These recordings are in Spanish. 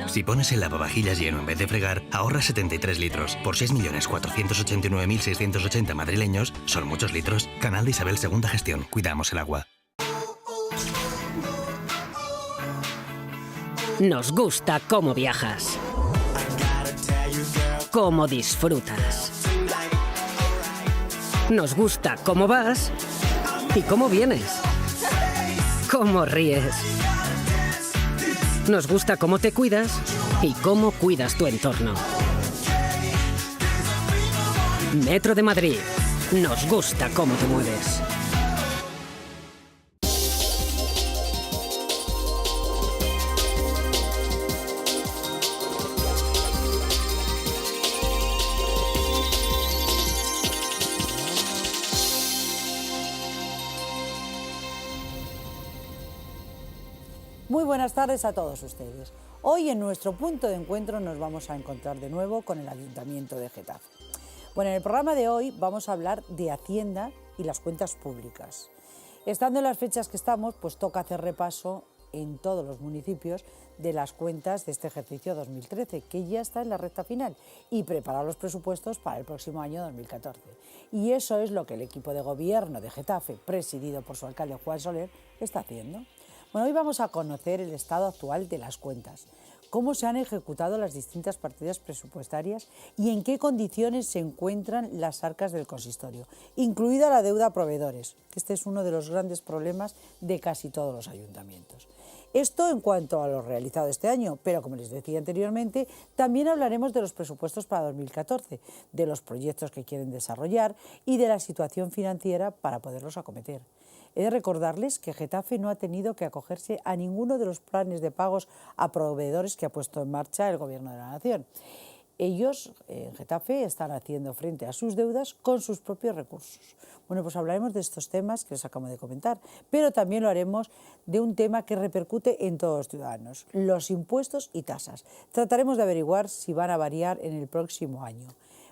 Si pones el lavavajillas lleno en vez de fregar, ahorras 73 litros. Por 6.489.680 madrileños, son muchos litros. Canal de Isabel II Gestión. Cuidamos el agua. Nos gusta cómo viajas, cómo disfrutas. Nos gusta cómo vas y cómo vienes, cómo ríes. Nos gusta cómo te cuidas y cómo cuidas tu entorno. Metro de Madrid. Nos gusta cómo te mueves. Muy buenas tardes a todos ustedes. Hoy en nuestro punto de encuentro nos vamos a encontrar de nuevo con el Ayuntamiento de Getafe. Bueno, en el programa de hoy vamos a hablar de Hacienda y las cuentas públicas. Estando en las fechas que estamos, pues toca hacer repaso en todos los municipios de las cuentas de este ejercicio 2013, que ya está en la recta final, y preparar los presupuestos para el próximo año 2014. Y eso es lo que el equipo de gobierno de Getafe, presidido por su alcalde Juan Soler, está haciendo. Bueno, hoy vamos a conocer el estado actual de las cuentas, cómo se han ejecutado las distintas partidas presupuestarias y en qué condiciones se encuentran las arcas del consistorio, incluida la deuda a proveedores, que este es uno de los grandes problemas de casi todos los ayuntamientos. Esto en cuanto a lo realizado este año, pero como les decía anteriormente, también hablaremos de los presupuestos para 2014, de los proyectos que quieren desarrollar y de la situación financiera para poderlos acometer. He de recordarles que Getafe no ha tenido que acogerse a ninguno de los planes de pagos a proveedores que ha puesto en marcha el Gobierno de la Nación. Ellos, en Getafe, están haciendo frente a sus deudas con sus propios recursos. Bueno, pues hablaremos de estos temas que les acabo de comentar, pero también lo haremos de un tema que repercute en todos los ciudadanos, los impuestos y tasas. Trataremos de averiguar si van a variar en el próximo año.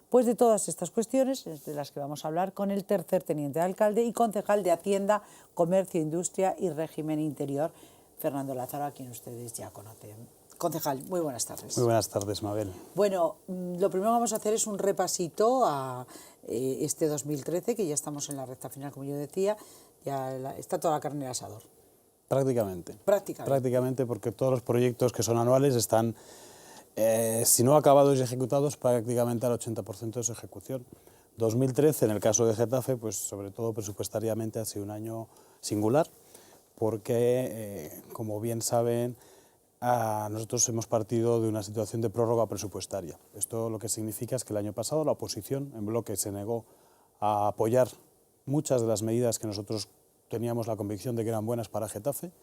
Pues de todas estas cuestiones es de las que vamos a hablar con el tercer teniente de alcalde y concejal de Hacienda, Comercio, Industria y Régimen Interior, Fernando Lázaro, a quien ustedes ya conocen. Concejal, muy buenas tardes. Muy buenas tardes, Mabel. Bueno, lo primero que vamos a hacer es un repasito a este 2013, que ya estamos en la recta final, como yo decía, ya está toda la carne al asador. Prácticamente. Prácticamente, porque todos los proyectos que son anuales están, si no acabados y ejecutados, prácticamente al 80% de su ejecución. 2013, en el caso de Getafe, pues sobre todo presupuestariamente ha sido un año singular, porque, como bien saben, nosotros hemos partido de una situación de prórroga presupuestaria. Esto lo que significa es que el año pasado la oposición en bloque se negó a apoyar muchas de las medidas que nosotros teníamos la convicción de que eran buenas para Getafe.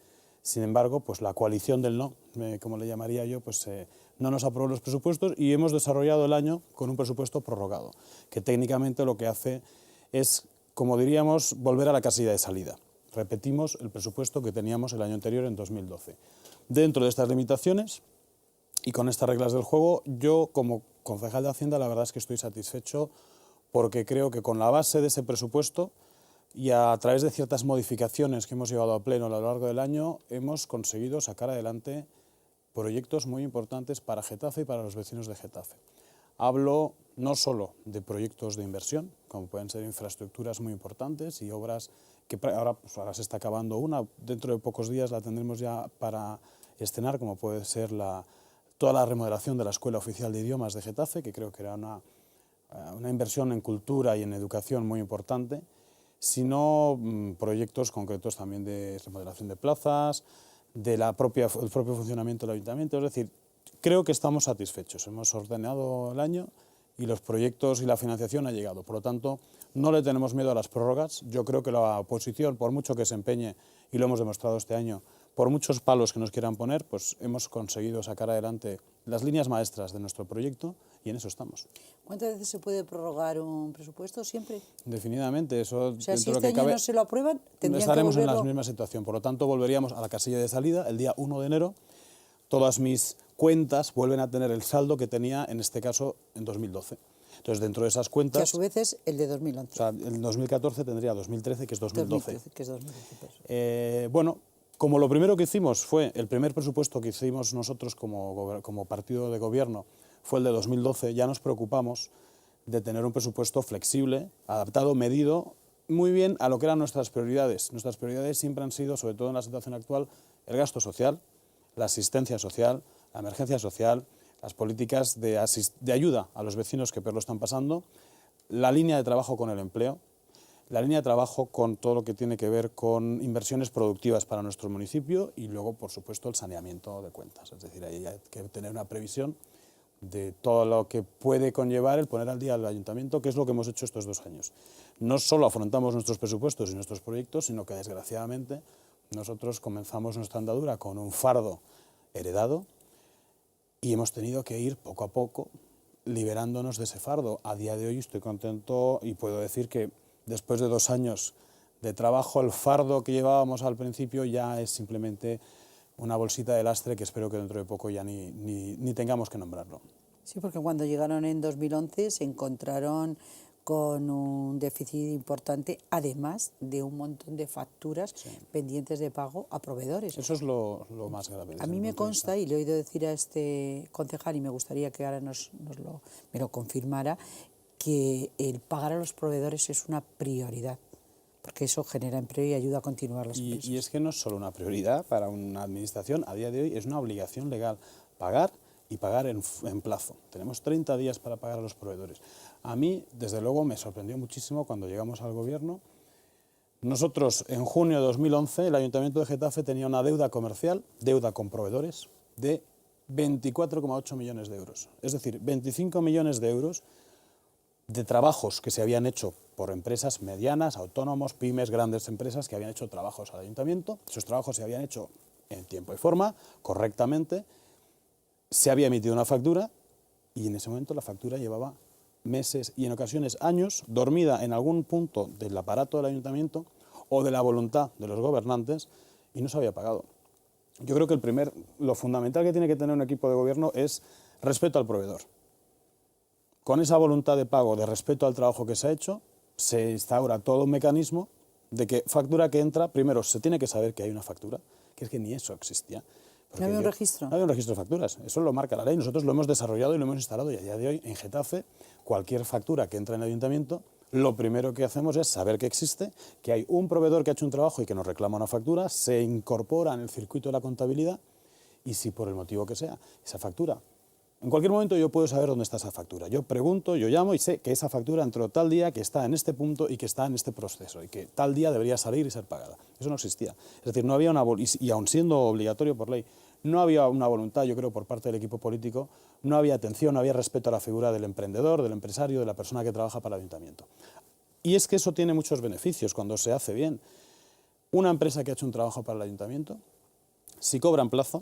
Sin embargo, pues la coalición del no, como le llamaría yo, pues no nos aprobó los presupuestos y hemos desarrollado el año con un presupuesto prorrogado, que técnicamente lo que hace es, como diríamos, volver a la casilla de salida. Repetimos el presupuesto que teníamos el año anterior, en 2012. Dentro de estas limitaciones y con estas reglas del juego, yo como concejal de Hacienda la verdad es que estoy satisfecho, porque creo que con la base de ese presupuesto y a través de ciertas modificaciones que hemos llevado a pleno a lo largo del año, hemos conseguido sacar adelante proyectos muy importantes para Getafe y para los vecinos de Getafe. Hablo no solo de proyectos de inversión, como pueden ser infraestructuras muy importantes y obras que ahora se está acabando una, dentro de pocos días la tendremos ya para estrenar, como puede ser toda la remodelación de la Escuela Oficial de Idiomas de Getafe, que creo que era una inversión en cultura y en educación muy importante, sino proyectos concretos también de remodelación de plazas, del propio funcionamiento del ayuntamiento. Es decir, creo que estamos satisfechos. Hemos ordenado el año y los proyectos y la financiación ha llegado. Por lo tanto, no le tenemos miedo a las prórrogas. Yo creo que la oposición, por mucho que se empeñe, y lo hemos demostrado este año, por muchos palos que nos quieran poner, pues hemos conseguido sacar adelante las líneas maestras de nuestro proyecto y en eso estamos. ¿Cuántas veces se puede prorrogar un presupuesto? ¿Siempre? Indefinidamente. Eso, o sea, si este año no se lo aprueban, tendrían estaremos que en volverlo. la misma situación. Por lo tanto, volveríamos a la casilla de salida el día 1 de enero. Todas mis cuentas vuelven a tener el saldo que tenía, en este caso, en 2012. Entonces, dentro de esas cuentas... Que a su vez es el de 2011. O sea, el 2014 tendría 2013, que es 2012. 2013, que es 2012. Bueno, Como lo primero que hicimos fue, el primer presupuesto que hicimos nosotros como partido de gobierno fue el de 2012, ya nos preocupamos de tener un presupuesto flexible, adaptado, medido, muy bien a lo que eran nuestras prioridades. Nuestras prioridades siempre han sido, sobre todo en la situación actual, el gasto social, la asistencia social, la emergencia social, las políticas de ayuda a los vecinos que peor lo están pasando, la línea de trabajo con el empleo, la línea de trabajo con todo lo que tiene que ver con inversiones productivas para nuestro municipio y luego, por supuesto, el saneamiento de cuentas. Es decir, ahí hay que tener una previsión de todo lo que puede conllevar el poner al día al ayuntamiento, que es lo que hemos hecho estos 2 años. No solo afrontamos nuestros presupuestos y nuestros proyectos, sino que, desgraciadamente, nosotros comenzamos nuestra andadura con un fardo heredado y hemos tenido que ir poco a poco liberándonos de ese fardo. A día de hoy estoy contento y puedo decir que después de 2 años de trabajo, el fardo que llevábamos al principio ya es simplemente una bolsita de lastre que espero que dentro de poco ya ni tengamos que nombrarlo. Sí, porque cuando llegaron en 2011 se encontraron con un déficit importante, además de un montón de facturas pendientes de pago a proveedores. Eso es lo más grave. A mí me consta, y le he oído decir a este concejal, y me gustaría que ahora me lo confirmara, que el pagar a los proveedores es una prioridad, porque eso genera empleo y ayuda a continuar las empresas. Y es que no es solo una prioridad para una administración, a día de hoy es una obligación legal pagar y pagar en plazo. Tenemos 30 días para pagar a los proveedores. A mí, desde luego, me sorprendió muchísimo cuando llegamos al gobierno. Nosotros, en junio de 2011, el Ayuntamiento de Getafe tenía una deuda comercial, deuda con proveedores, de 24,8 millones de euros. Es decir, 25 millones de euros de trabajos que se habían hecho por empresas medianas, autónomos, pymes, grandes empresas que habían hecho trabajos al ayuntamiento. Esos trabajos se habían hecho en tiempo y forma, correctamente. Se había emitido una factura y en ese momento la factura llevaba meses y en ocasiones años dormida en algún punto del aparato del ayuntamiento o de la voluntad de los gobernantes y no se había pagado. Yo creo que lo fundamental que tiene que tener un equipo de gobierno es respeto al proveedor. Con esa voluntad de pago, de respeto al trabajo que se ha hecho, se instaura todo un mecanismo de que factura que entra, primero se tiene que saber que hay una factura, que es que ni eso existía. ¿No había un registro? No había un registro de facturas, eso lo marca la ley, nosotros lo hemos desarrollado y lo hemos instalado y a día de hoy en Getafe, cualquier factura que entra en el ayuntamiento, lo primero que hacemos es saber que existe, que hay un proveedor que ha hecho un trabajo y que nos reclama una factura, se incorpora en el circuito de la contabilidad y si por el motivo que sea, esa factura, en cualquier momento yo puedo saber dónde está esa factura. Yo pregunto, yo llamo y sé que esa factura entró tal día, que está en este punto y que está en este proceso y que tal día debería salir y ser pagada. Eso no existía. Es decir, no había y aun siendo obligatorio por ley, no había una voluntad, yo creo, por parte del equipo político, no había atención, no había respeto a la figura del emprendedor, del empresario, de la persona que trabaja para el ayuntamiento. Y es que eso tiene muchos beneficios cuando se hace bien. Una empresa que ha hecho un trabajo para el ayuntamiento, si cobra en plazo,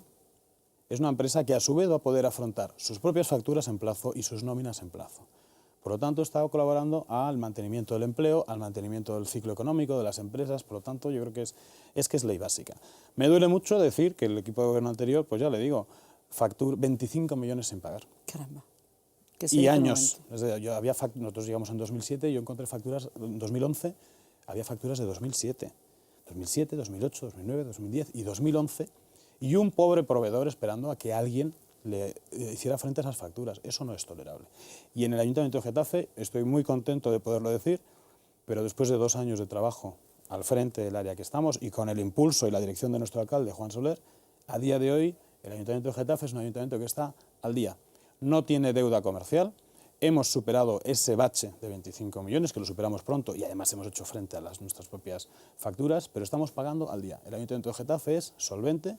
es una empresa que a su vez va a poder afrontar sus propias facturas en plazo y sus nóminas en plazo. Por lo tanto, está colaborando al mantenimiento del empleo, al mantenimiento del ciclo económico de las empresas. Por lo tanto, yo creo que es ley básica. Me duele mucho decir que el equipo de gobierno anterior, pues ya le digo, 25 millones sin pagar. Caramba. Y años. Nosotros llegamos en 2007 y yo encontré facturas, en 2011, había facturas de 2007. 2007, 2008, 2009, 2010 y 2011. Y un pobre proveedor esperando a que alguien le hiciera frente a esas facturas. Eso no es tolerable. Y en el Ayuntamiento de Getafe estoy muy contento de poderlo decir, pero después de 2 años de trabajo al frente del área que estamos y con el impulso y la dirección de nuestro alcalde, Juan Soler, a día de hoy el Ayuntamiento de Getafe es un ayuntamiento que está al día. No tiene deuda comercial, hemos superado ese bache de 25 millones, que lo superamos pronto y además hemos hecho frente a nuestras propias facturas, pero estamos pagando al día. El Ayuntamiento de Getafe es solvente,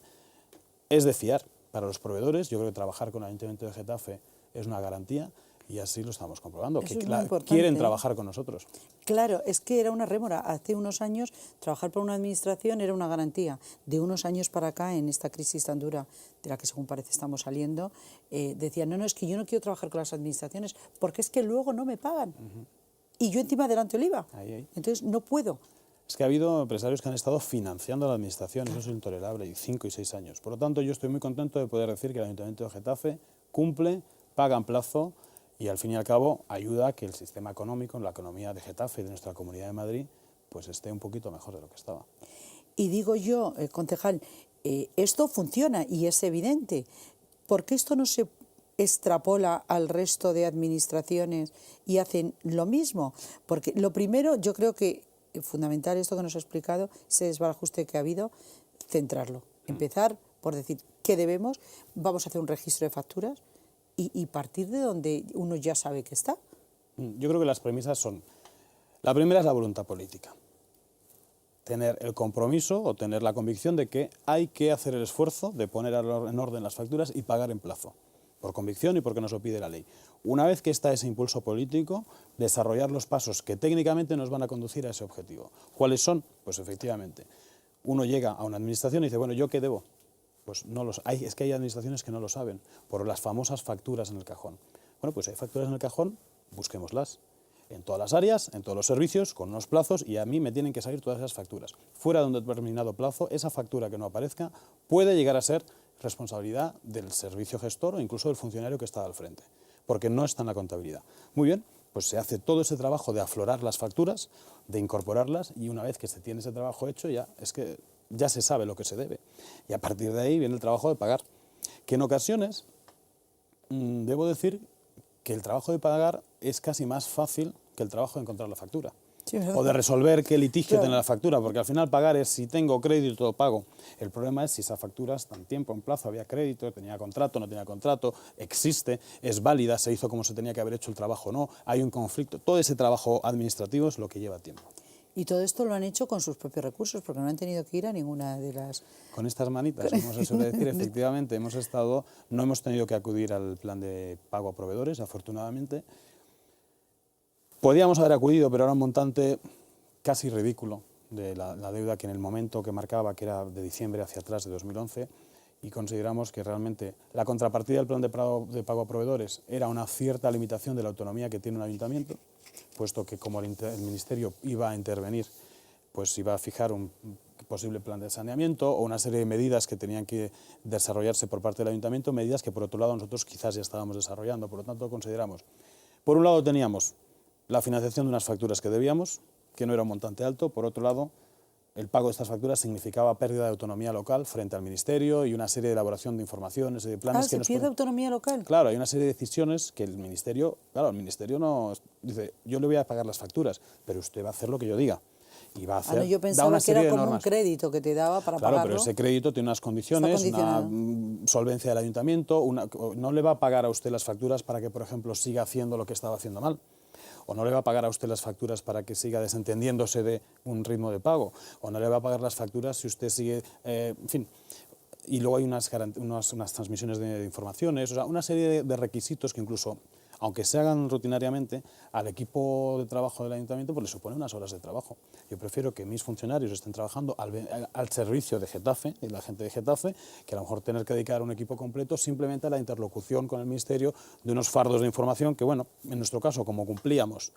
es de fiar para los proveedores. Yo creo que trabajar con el Ayuntamiento de Getafe es una garantía y así lo estamos comprobando, Eso que es muy importante, quieren trabajar con nosotros. Claro, es que era una rémora. Hace unos años trabajar para una administración era una garantía. De unos años para acá, en esta crisis tan dura de la que según parece estamos saliendo, decían, no, es que yo no quiero trabajar con las administraciones porque es que luego no me pagan. Y yo encima adelanto el IVA. Ahí. Entonces no puedo. Es que ha habido empresarios que han estado financiando a la administración, eso es intolerable, y 5 y 6 años. Por lo tanto, yo estoy muy contento de poder decir que el Ayuntamiento de Getafe cumple, paga en plazo y al fin y al cabo ayuda a que el sistema económico, la economía de Getafe y de nuestra Comunidad de Madrid, pues esté un poquito mejor de lo que estaba. Y digo yo, concejal, esto funciona y es evidente. ¿Por qué esto no se extrapola al resto de administraciones y hacen lo mismo? Porque lo primero, yo creo que fundamental esto que nos ha explicado, ese desbarajuste que ha habido, centrarlo. Empezar por decir qué debemos, vamos a hacer un registro de facturas y partir de donde uno ya sabe que está. Yo creo que las premisas son, la primera es la voluntad política. Tener el compromiso o tener la convicción de que hay que hacer el esfuerzo de poner en orden las facturas y pagar en plazo, por convicción y porque nos lo pide la ley. Una vez que está ese impulso político, desarrollar los pasos que técnicamente nos van a conducir a ese objetivo. ¿Cuáles son? Pues efectivamente, uno llega a una administración y dice, bueno, ¿yo qué debo? Pues no los hay, es que hay administraciones que no lo saben, por las famosas facturas en el cajón. Bueno, pues hay facturas en el cajón, busquémoslas. En todas las áreas, en todos los servicios, con unos plazos, y a mí me tienen que salir todas esas facturas. Fuera de un determinado plazo, esa factura que no aparezca puede llegar a ser responsabilidad del servicio gestor o incluso del funcionario que está al frente, porque no está en la contabilidad. Muy bien, pues se hace todo ese trabajo de aflorar las facturas, de incorporarlas, y una vez que se tiene ese trabajo hecho, ya es que ya se sabe lo que se debe. Y a partir de ahí viene el trabajo de pagar, que en ocasiones, debo decir que el trabajo de pagar es casi más fácil que el trabajo de encontrar la factura. Sí, o de resolver qué litigio claro. tiene la factura, porque al final pagar es si tengo crédito, pago. El problema es si esa factura está en tiempo, en plazo, había crédito, tenía contrato, no tenía contrato, existe, es válida, se hizo como se tenía que haber hecho el trabajo o no, hay un conflicto. Todo ese trabajo administrativo es lo que lleva tiempo. Y todo esto lo han hecho con sus propios recursos, porque no han tenido que ir a ninguna de las... Con estas manitas, como se suele decir, efectivamente, no hemos tenido que acudir al plan de pago a proveedores, afortunadamente. Podíamos haber acudido, pero era un montante casi ridículo de la deuda que en el momento que marcaba, que era de diciembre hacia atrás de 2011, y consideramos que realmente la contrapartida del plan de pago a proveedores era una cierta limitación de la autonomía que tiene un ayuntamiento, puesto que como el Ministerio iba a intervenir, pues iba a fijar un posible plan de saneamiento o una serie de medidas que tenían que desarrollarse por parte del ayuntamiento, medidas que por otro lado nosotros quizás ya estábamos desarrollando. Por lo tanto, consideramos, por un lado teníamos la financiación de unas facturas que debíamos, que no era un montante alto, por otro lado, el pago de estas facturas significaba pérdida de autonomía local frente al Ministerio y una serie de elaboración de informaciones y de planes que ¿Se nos pierde autonomía local? Claro, hay una serie de decisiones que el Ministerio no dice, yo le voy a pagar las facturas, pero usted va a hacer lo que yo diga. Y va a hacer, No, yo da pensaba una que serie era de como un normas. crédito que te daba para Claro, pagarlo. pero ese crédito tiene unas condiciones, Está una solvencia del ayuntamiento, no le va a pagar a usted las facturas para que, por ejemplo, siga haciendo lo que estaba haciendo mal. O no le va a pagar a usted las facturas para que siga desentendiéndose de un ritmo de pago. O no le va a pagar las facturas si usted sigue, en fin. Y luego hay unas transmisiones de informaciones, o sea, una serie de requisitos que incluso, aunque se hagan rutinariamente, al equipo de trabajo del ayuntamiento pues le supone unas horas de trabajo. Yo prefiero que mis funcionarios estén trabajando al servicio de Getafe, y la gente de Getafe, que a lo mejor tener que dedicar un equipo completo simplemente a la interlocución con el Ministerio de unos fardos de información que, bueno, en nuestro caso, como cumplíamos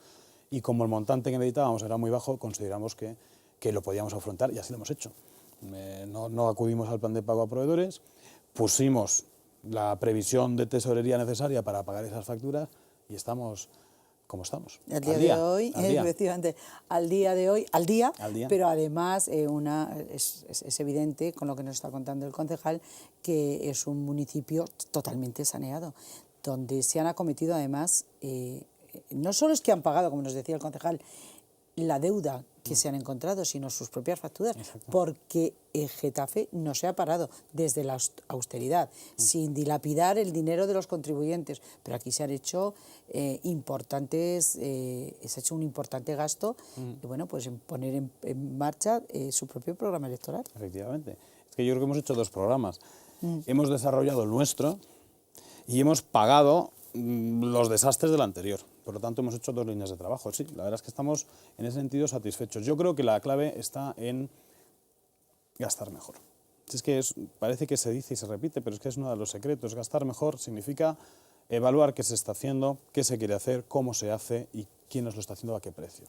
y como el montante que necesitábamos era muy bajo, consideramos que lo podíamos afrontar y así lo hemos hecho. No acudimos al plan de pago a proveedores, pusimos la previsión de tesorería necesaria para pagar esas facturas y estamos como estamos. Al día de hoy, efectivamente, al día, pero además es evidente, con lo que nos está contando el concejal, que es un municipio totalmente saneado, donde se han acometido además, no solo es que han pagado, como nos decía el concejal, la deuda que se han encontrado, sino sus propias facturas. Exacto. Porque Getafe no se ha parado desde la austeridad, sin dilapidar el dinero de los contribuyentes, pero aquí se han hecho se ha hecho un importante gasto y bueno, pues en poner en marcha su propio programa electoral. Efectivamente. Es que yo creo que hemos hecho dos programas. Hemos desarrollado el nuestro y hemos pagado los desastres del anterior. Por lo tanto, hemos hecho dos líneas de trabajo. Sí, la verdad es que estamos en ese sentido satisfechos. Yo creo que la clave está en gastar mejor. Es que parece que se dice y se repite, pero es que es uno de los secretos. Gastar mejor significa evaluar qué se está haciendo, qué se quiere hacer, cómo se hace y quién nos lo está haciendo a qué precio.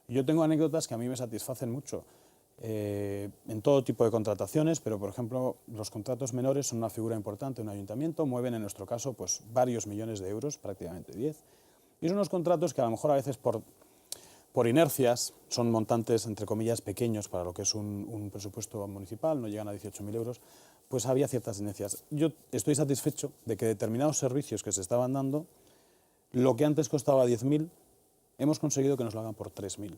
Yo tengo anécdotas que a mí me satisfacen mucho. En todo tipo de contrataciones, pero por ejemplo los contratos menores son una figura importante en un ayuntamiento, mueven en nuestro caso pues varios millones de euros, prácticamente 10, y son unos contratos que a lo mejor a veces por por inercias, son montantes, entre comillas, pequeños para lo que es un presupuesto municipal, no llegan a 18.000 euros, pues había ciertas inercias. Yo estoy satisfecho de que determinados servicios que se estaban dando, lo que antes costaba 10.000, hemos conseguido que nos lo hagan por 3.000,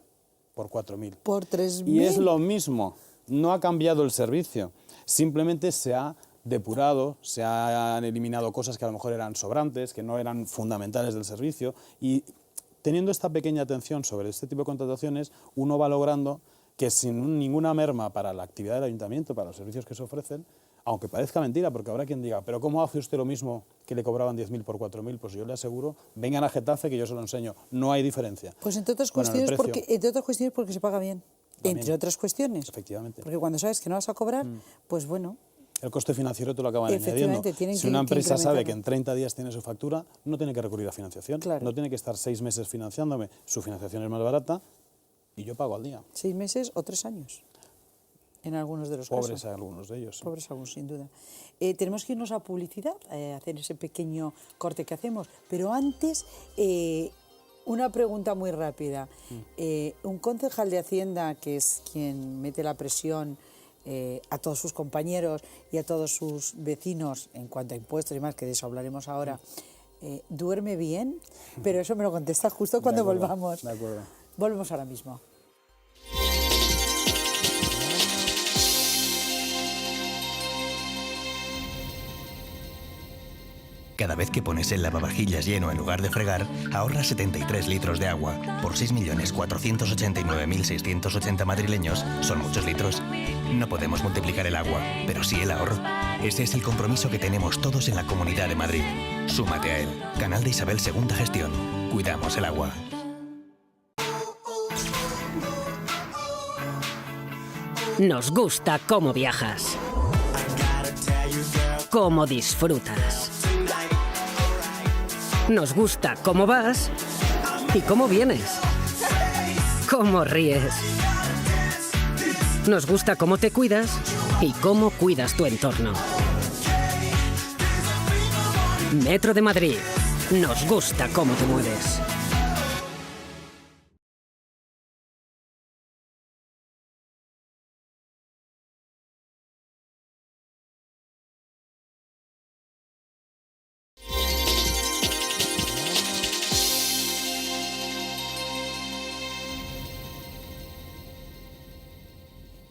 por 4.000. Por 3.000. Y es lo mismo, no ha cambiado el servicio, simplemente se ha depurado, se han eliminado cosas que a lo mejor eran sobrantes, que no eran fundamentales del servicio, y teniendo esta pequeña atención sobre este tipo de contrataciones, uno va logrando que sin ninguna merma para la actividad del ayuntamiento, para los servicios que se ofrecen, aunque parezca mentira, porque habrá quien diga, pero ¿cómo hace usted lo mismo que le cobraban 10.000 por 4.000? Pues yo le aseguro, vengan a Getafe que yo se lo enseño, no hay diferencia. Pues entre otras Bueno, el cuestiones, precio. porque se paga bien. También. Entre otras cuestiones. Efectivamente. Porque cuando sabes que no vas a cobrar, pues bueno. El coste financiero te lo acaban Efectivamente, añadiendo. tienen Si que una empresa sabe incrementarlo. que en 30 días tiene su factura, no tiene que recurrir a financiación. Claro. No tiene que estar 6 meses financiándome. Su financiación es más barata y yo pago al día. 6 meses o 3 años. En algunos de los Pobres casos. algunos de ellos. Sí. Pobres algunos, sin duda. Tenemos que irnos a publicidad, hacer ese pequeño corte que hacemos. Pero antes, una pregunta muy rápida. Un concejal de Hacienda, que es quien mete la presión a todos sus compañeros y a todos sus vecinos en cuanto a impuestos y más, que de eso hablaremos ahora, ¿duerme bien? Pero eso me lo contesta justo cuando De acuerdo, volvamos. de acuerdo. Volvemos ahora mismo. Cada vez que pones el lavavajillas lleno en lugar de fregar, ahorras 73 litros de agua. Por 6.489.680 madrileños, son muchos litros. No podemos multiplicar el agua, pero sí el ahorro. Ese es el compromiso que tenemos todos en la Comunidad de Madrid. Súmate a él. Canal de Isabel Segunda Gestión. Cuidamos el agua. Nos gusta cómo viajas, cómo disfrutas. Nos gusta cómo vas y cómo vienes, cómo ríes. Nos gusta cómo te cuidas y cómo cuidas tu entorno. Metro de Madrid. Nos gusta cómo te mueves.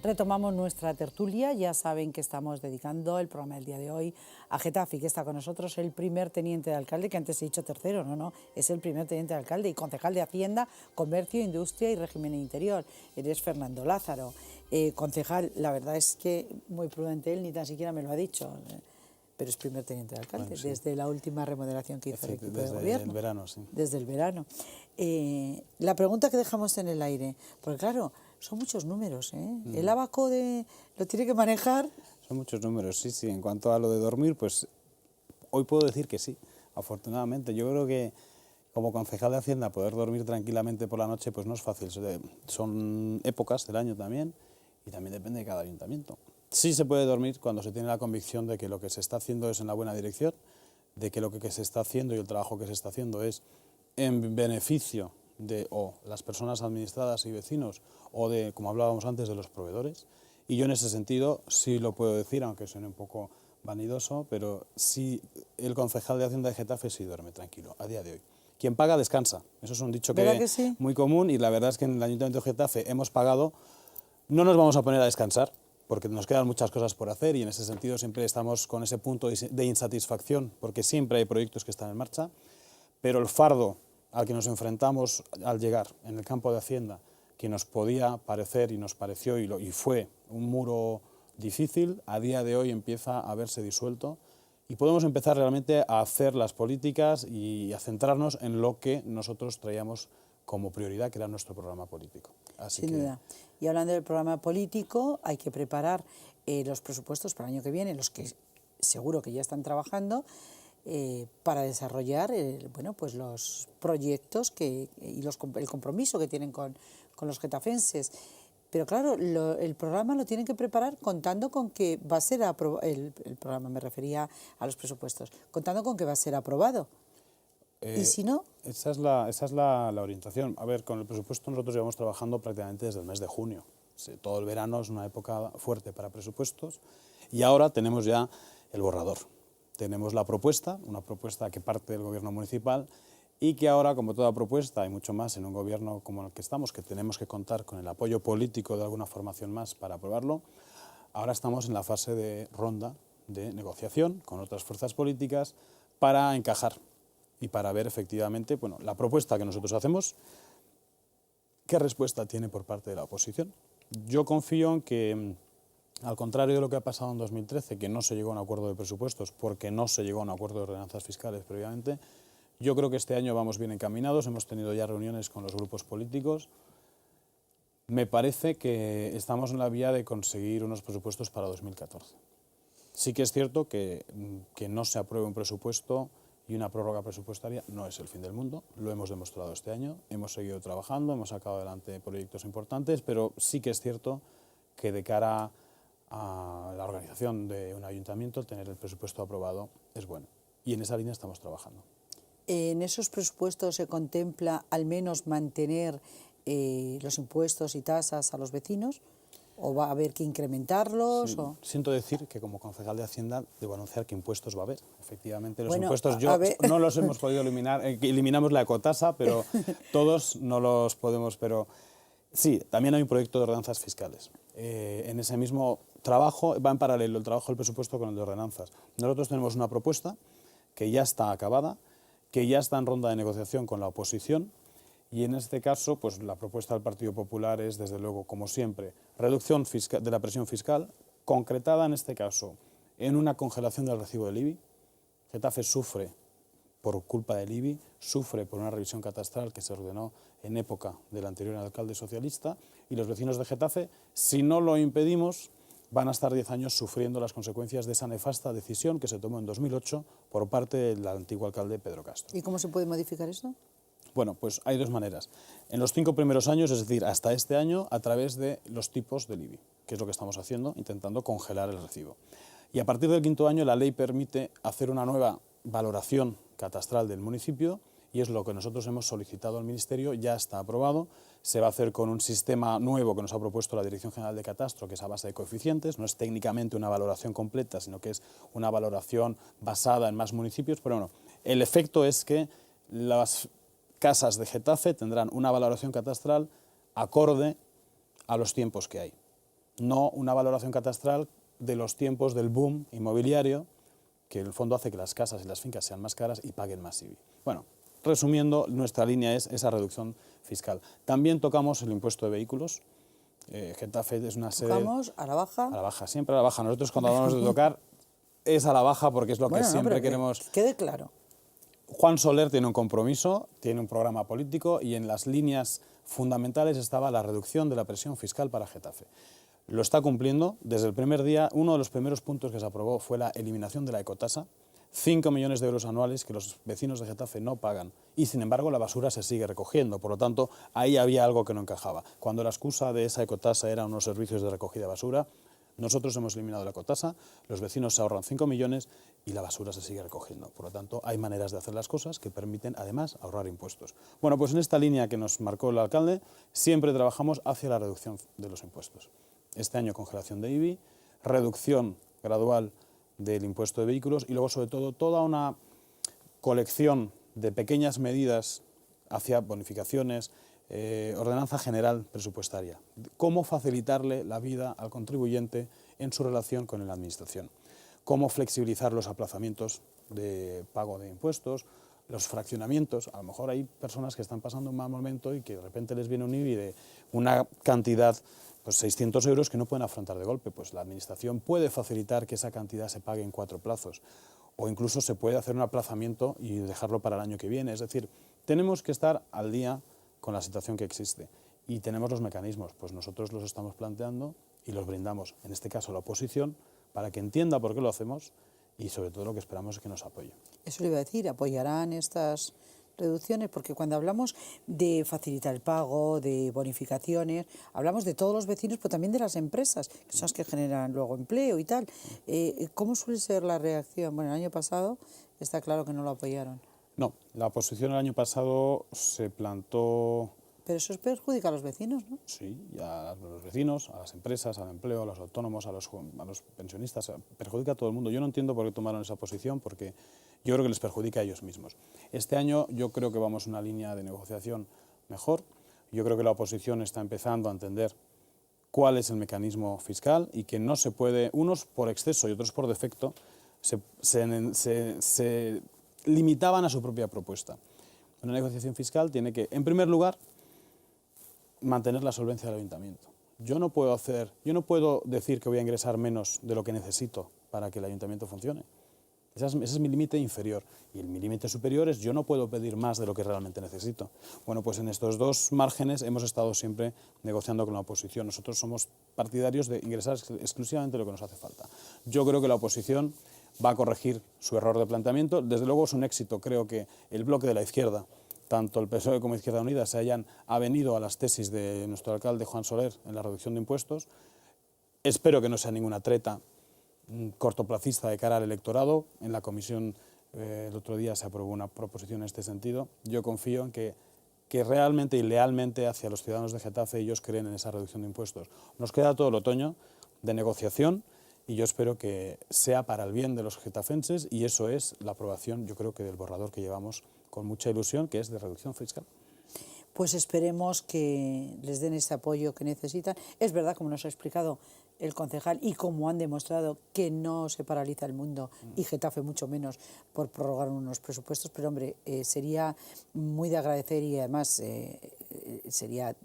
Retomamos nuestra tertulia, ya saben que estamos dedicando el programa del día de hoy a Getafe, que está con nosotros el primer teniente de alcalde, que antes he dicho tercero, no, es el primer teniente de alcalde y concejal de Hacienda, Comercio, Industria y Régimen Interior. Eres Fernando Lázaro. Concejal, la verdad es que muy prudente él, ni tan siquiera me lo ha dicho, pero es primer teniente de alcalde, bueno, sí, desde la última remodelación que hizo el equipo de gobierno. Desde el verano, sí. Desde el verano. La pregunta que dejamos en el aire, porque claro, son muchos números, ¿eh? El abaco lo tiene que manejar. Son muchos números, sí, sí. En cuanto a lo de dormir, pues hoy puedo decir que sí, afortunadamente. Yo creo que como concejal de Hacienda poder dormir tranquilamente por la noche pues no es fácil. Son épocas del año también y también depende de cada ayuntamiento. Sí se puede dormir cuando se tiene la convicción de que lo que se está haciendo es en la buena dirección, de que lo que se está haciendo y el trabajo que se está haciendo es en beneficio de o las personas administradas y vecinos o de, como hablábamos antes, de los proveedores. Y yo en ese sentido sí lo puedo decir, aunque suene un poco vanidoso, pero sí el concejal de Hacienda de Getafe sí duerme tranquilo a día de hoy. Quien paga descansa, eso es un dicho que sí? Muy común, y la verdad es que en el Ayuntamiento de Getafe hemos pagado, no nos vamos a poner a descansar, porque nos quedan muchas cosas por hacer y en ese sentido siempre estamos con ese punto de insatisfacción, porque siempre hay proyectos que están en marcha, pero el fardo al que nos enfrentamos al llegar en el campo de Hacienda, que nos podía parecer y nos pareció y fue un muro difícil, a día de hoy empieza a verse disuelto y podemos empezar realmente a hacer las políticas y a centrarnos en lo que nosotros traíamos como prioridad, que era nuestro programa político. Sin duda. Y hablando del programa político, hay que preparar los presupuestos para el año que viene, los que seguro que ya están trabajando, para desarrollar bueno, pues los proyectos y el compromiso que tienen con los getafenses. Pero claro, el programa lo tienen que preparar contando con que va a ser aprobado, el programa me refería a los presupuestos, contando con que va a ser aprobado. ¿Y si no? Esa es la orientación. A ver, con el presupuesto nosotros llevamos trabajando prácticamente desde el mes de junio. Sí, todo el verano es una época fuerte para presupuestos y ahora tenemos ya el borrador. Tenemos la propuesta, una propuesta que parte del gobierno municipal y que ahora, como toda propuesta, y mucho más en un gobierno como el que estamos, que tenemos que contar con el apoyo político de alguna formación más para aprobarlo, ahora estamos en la fase de ronda de negociación con otras fuerzas políticas para encajar y para ver efectivamente, bueno, la propuesta que nosotros hacemos, qué respuesta tiene por parte de la oposición. Yo confío en que, al contrario de lo que ha pasado en 2013, que no se llegó a un acuerdo de presupuestos porque no se llegó a un acuerdo de ordenanzas fiscales previamente, yo creo que este año vamos bien encaminados, hemos tenido ya reuniones con los grupos políticos. Me parece que estamos en la vía de conseguir unos presupuestos para 2014. Sí que es cierto que no se apruebe un presupuesto y una prórroga presupuestaria no es el fin del mundo, lo hemos demostrado este año, hemos seguido trabajando, hemos sacado adelante proyectos importantes, pero sí que es cierto que de cara a la organización de un ayuntamiento, tener el presupuesto aprobado es bueno. Y en esa línea estamos trabajando. ¿En esos presupuestos se contempla al menos mantener los impuestos y tasas a los vecinos? ¿O va a haber que incrementarlos? Sí, o... Siento decir que como concejal de Hacienda debo anunciar que impuestos va a haber. Efectivamente, los Bueno, impuestos no los hemos podido eliminar, eliminamos la ecotasa, pero todos no los podemos. Pero sí, también hay un proyecto de ordenanzas fiscales. En ese mismo trabajo va en paralelo el trabajo del presupuesto con el de ordenanzas. Nosotros tenemos una propuesta que ya está acabada, que ya está en ronda de negociación con la oposición. Y en este caso, pues la propuesta del Partido Popular es, desde luego, como siempre, reducción de la presión fiscal, concretada en este caso en una congelación del recibo del IBI. Getafe sufre por culpa del IBI, sufre por una revisión catastral que se ordenó en época del anterior alcalde socialista, y los vecinos de Getafe, si no lo impedimos, van a estar 10 años sufriendo las consecuencias de esa nefasta decisión que se tomó en 2008 por parte del antiguo alcalde Pedro Castro. ¿Y cómo se puede modificar esto? Bueno, pues hay dos maneras. En los 5 primeros años, es decir, hasta este año, a través de los tipos del IBI, que es lo que estamos haciendo, intentando congelar el recibo. Y a partir del 5.º año, la ley permite hacer una nueva valoración catastral del municipio, y es lo que nosotros hemos solicitado al Ministerio, ya está aprobado. Se va a hacer con un sistema nuevo que nos ha propuesto la Dirección General de Catastro, que es a base de coeficientes. No es técnicamente una valoración completa, sino que es una valoración basada en más municipios. Pero bueno, el efecto es que las casas de Getafe tendrán una valoración catastral acorde a los tiempos que hay. No una valoración catastral de los tiempos del boom inmobiliario, que en el fondo hace que las casas y las fincas sean más caras y paguen más IBI. Bueno, resumiendo, nuestra línea es esa reducción fiscal. También tocamos el impuesto de vehículos. Getafe es una sede... ¿Tocamos a la baja? A la baja, siempre a la baja. Nosotros cuando hablamos de tocar es a la baja porque es lo que siempre queremos... Que quede claro. Juan Soler tiene un compromiso, tiene un programa político y en las líneas fundamentales estaba la reducción de la presión fiscal para Getafe. Lo está cumpliendo desde el primer día. Uno de los primeros puntos que se aprobó fue la eliminación de la ecotasa, 5 millones de euros anuales que los vecinos de Getafe no pagan y sin embargo la basura se sigue recogiendo. Por lo tanto, ahí había algo que no encajaba. Cuando la excusa de esa ecotasa eran unos servicios de recogida de basura, nosotros hemos eliminado la ecotasa, los vecinos se ahorran 5 millones y la basura se sigue recogiendo. Por lo tanto, hay maneras de hacer las cosas que permiten, además, ahorrar impuestos. Bueno, pues en esta línea que nos marcó el alcalde, siempre trabajamos hacia la reducción de los impuestos. Este año, congelación de IBI, reducción gradual del impuesto de vehículos y luego, sobre todo, toda una colección de pequeñas medidas hacia bonificaciones, ordenanza general presupuestaria. Cómo facilitarle la vida al contribuyente en su relación con la administración. Cómo flexibilizar los aplazamientos de pago de impuestos, los fraccionamientos. A lo mejor hay personas que están pasando un mal momento y que de repente les viene un IBI de una cantidad, pues 600 euros, que no pueden afrontar de golpe. Pues la administración puede facilitar que esa cantidad se pague en 4 plazos. O incluso se puede hacer un aplazamiento y dejarlo para el año que viene. Es decir, tenemos que estar al día con la situación que existe. Y tenemos los mecanismos, pues nosotros los estamos planteando y los brindamos, en este caso a la oposición, para que entienda por qué lo hacemos y sobre todo lo que esperamos es que nos apoye. Eso le iba a decir, ¿apoyarán estas reducciones? Porque cuando hablamos de facilitar el pago, de bonificaciones, hablamos de todos los vecinos, pero también de las empresas, que son las que generan luego empleo y tal. ¿Cómo suele ser la reacción? Bueno, el año pasado está claro que no lo apoyaron. No, la oposición el año pasado se plantó, Pero eso perjudica a los vecinos, ¿no? sí, a los vecinos, a las empresas, al empleo, a los autónomos, a los pensionistas, perjudica a todo el mundo. Yo no entiendo por qué tomaron esa posición, porque yo creo que les perjudica a ellos mismos. Este año yo creo que vamos en una línea de negociación mejor. Yo creo que la oposición está empezando a entender cuál es el mecanismo fiscal y que no se puede, unos por exceso y otros por defecto, se limitaban a su propia propuesta. Una negociación fiscal tiene que, en primer lugar, mantener la solvencia del ayuntamiento. Yo no puedo decir que voy a ingresar menos de lo que necesito para que el ayuntamiento funcione. Ese es mi límite inferior. Y mi límite superior es yo no puedo pedir más de lo que realmente necesito. Bueno, pues en estos dos márgenes hemos estado siempre negociando con la oposición. Nosotros somos partidarios de ingresar exclusivamente lo que nos hace falta. Yo creo que la oposición va a corregir su error de planteamiento. Desde luego es un éxito. Creo que el bloque de la izquierda, tanto el PSOE como Izquierda Unida, se hayan avenido a las tesis de nuestro alcalde Juan Soler en la reducción de impuestos. Espero que no sea ninguna treta cortoplacista de cara al electorado. En la comisión el otro día se aprobó una proposición en este sentido. Yo confío en que realmente y lealmente hacia los ciudadanos de Getafe ellos creen en esa reducción de impuestos. Nos queda todo el otoño de negociación y yo espero que sea para el bien de los getafenses, y eso es la aprobación, yo creo que del borrador que llevamos con mucha ilusión, que es de reducción fiscal. Pues esperemos que les den ese apoyo que necesitan. Es verdad, como nos ha explicado el concejal y como han demostrado, que no se paraliza el mundo, y Getafe mucho menos, por prorrogar unos presupuestos, pero hombre, sería muy de agradecer, y además sería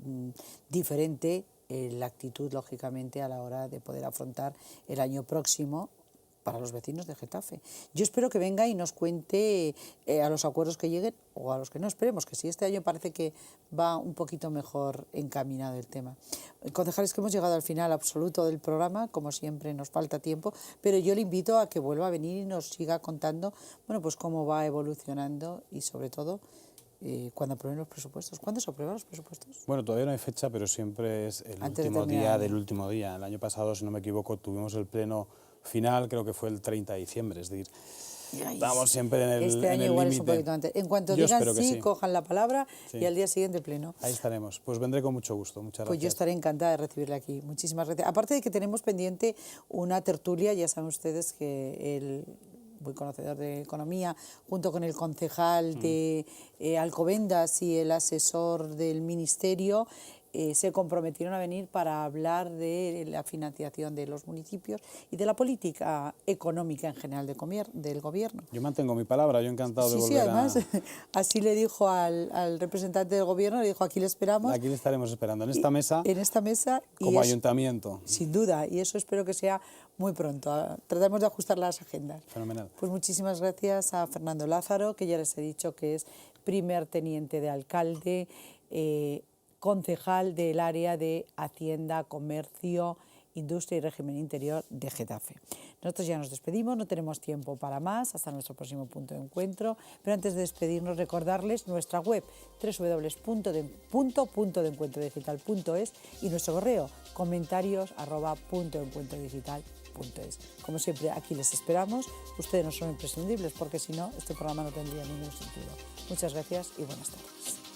diferente la actitud, lógicamente, a la hora de poder afrontar el año próximo para los vecinos de Getafe. Yo espero que venga y nos cuente a los acuerdos que lleguen, o a los que no. Esperemos que sí. Este año parece que va un poquito mejor encaminado el tema. Concejales, que hemos llegado al final absoluto del programa, como siempre nos falta tiempo, pero yo le invito a que vuelva a venir y nos siga contando, bueno, pues cómo va evolucionando, y sobre todo cuando aprueben los presupuestos. ¿Cuándo se aprueban los presupuestos? Bueno, todavía no hay fecha, pero siempre es el último día del último día. El año pasado, si no me equivoco, tuvimos el pleno final, creo que fue el 30 de diciembre, es decir, estamos siempre en el límite. Este año igual es un poquito antes. En cuanto digan sí, cojan la palabra, sí, y al día siguiente el pleno. Ahí estaremos. Pues vendré con mucho gusto. Muchas gracias. Pues yo estaré encantada de recibirle aquí. Muchísimas gracias. Aparte de que tenemos pendiente una tertulia, ya saben ustedes que el muy conocedor de economía, junto con el concejal de Alcobendas y el asesor del ministerio, se comprometieron a venir para hablar de la financiación de los municipios y de la política económica en general del gobierno. Yo mantengo mi palabra, yo encantado de volver. Sí, además, así le dijo al representante del gobierno, le dijo, aquí le esperamos. Aquí le estaremos esperando, en esta mesa. En esta mesa. Como ayuntamiento. Sin duda, y eso espero que sea muy pronto. Tratamos de ajustar las agendas. Fenomenal. Pues muchísimas gracias a Fernando Lázaro, que ya les he dicho que es primer teniente de alcalde, concejal del área de Hacienda, Comercio, Industria y Régimen Interior de Getafe. Nosotros ya nos despedimos, no tenemos tiempo para más, hasta nuestro próximo punto de encuentro, pero antes de despedirnos, recordarles nuestra web www.puntoencuentrodigital.es y nuestro correo comentarios@puntoencuentrodigital.es. Como siempre, aquí les esperamos. Ustedes no son imprescindibles, porque si no, este programa no tendría ningún sentido. Muchas gracias y buenas tardes.